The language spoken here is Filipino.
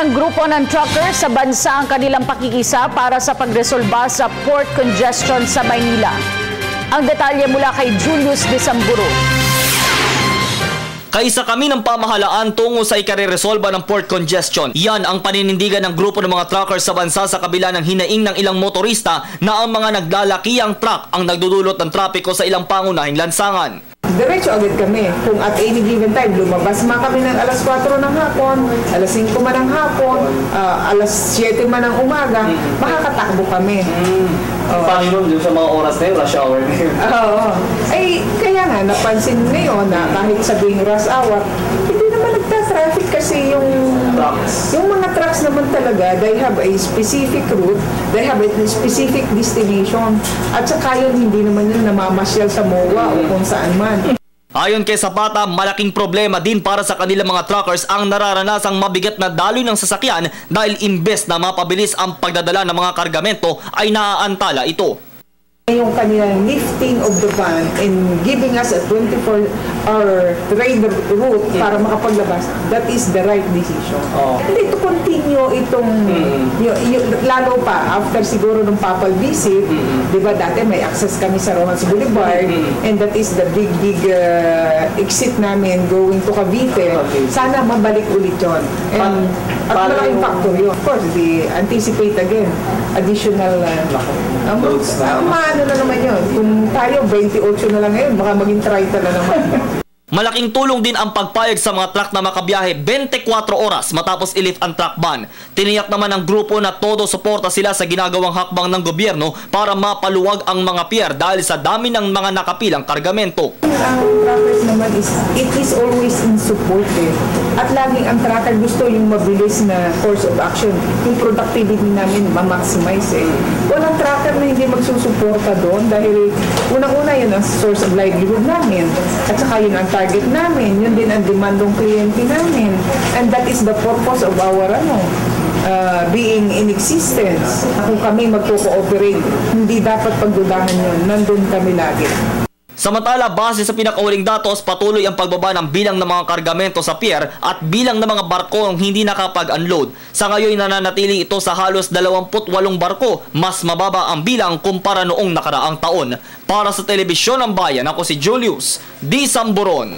ng grupo ng truckers sa bansa ang kanilang pakikisa para sa pagresolba sa port congestion sa Maynila. Ang detalye mula kay Julius de Samburo. Kaisa kami ng pamahalaan tungo sa ikare-resolba ng port congestion. Yan ang paninindigan ng grupo ng mga truckers sa bansa sa kabila ng hinaing ng ilang motorista na ang mga naglalakiyang truck ang nagdudulot ng trapiko sa ilang pangunahing lansangan. Diretso agad kami. Kung at any given time, lumabas man kami ng alas 4 ng hapon, alas 5 man ng hapon, alas 7 man ng umaga, makakatakbo kami. Panginoon, sa mga oras na yun, rush hour na yun. Oo. Ay, kaya nga, napansin ngayon na kahit sabing rush hour, hindi naman nagta-traffic kasi yung mga trucks naman talaga, they have a specific route, they have a specific destination. At saka yun, hindi naman yun namamasyal sa MOA o kung saan man. Ayon kay Zapata, malaking problema din para sa kanilang mga truckers ang nararanasang mabigat na daloy ng sasakyan dahil imbes na mapabilis ang pagdadala ng mga kargamento ay naaantala ito. Yung kanilang lifting of the van and giving us a 24-hour trade route para makapaglabas, that is the right decision. Hindi to continue itong, lalo pa, after siguro ng papal visit, di ba dati may access kami sa Romance Boulevard, and that is the big exit namin going to Cavite. Sana mabalik ulit yun. And at malaking factor yun. Of course, they anticipate again additional ano na naman yun. Kung tayo 28 na lang ngayon, baka maging 30 na naman. Malaking tulong din ang pagpayag sa mga truck na makabiyahe 24 oras matapos i-lift ang truck ban. Tiniyak naman ng grupo na todo suporta sila sa ginagawang hakbang ng gobyerno para mapaluwag ang mga pier dahil sa dami ng mga nakapilang kargamento. Ang truckers naman it is always in support At laging ang trucker gusto yung mabilis na course of action. Yung productivity namin ma-maximize Walang trucker na hindi magsusuporta doon dahil unang-una yun ang source of livelihood namin. At saka yun ang target namin, yun din ang demand ng kliyente namin. And that is the purpose of our being in existence. Kung kami magko-cooperate, hindi dapat pagdudahan yun. Nandun kami lagi. Samantala, base sa pinakauling datos, patuloy ang pagbaba ng bilang ng mga kargamento sa pier at bilang ng mga barko hindi nakapag-unload. Sa ngayon, nananatili ito sa halos 28 barko, mas mababa ang bilang kumpara noong nakaraang taon. Para sa Telebisyon ng Bayan, ako si Julius de Samburon.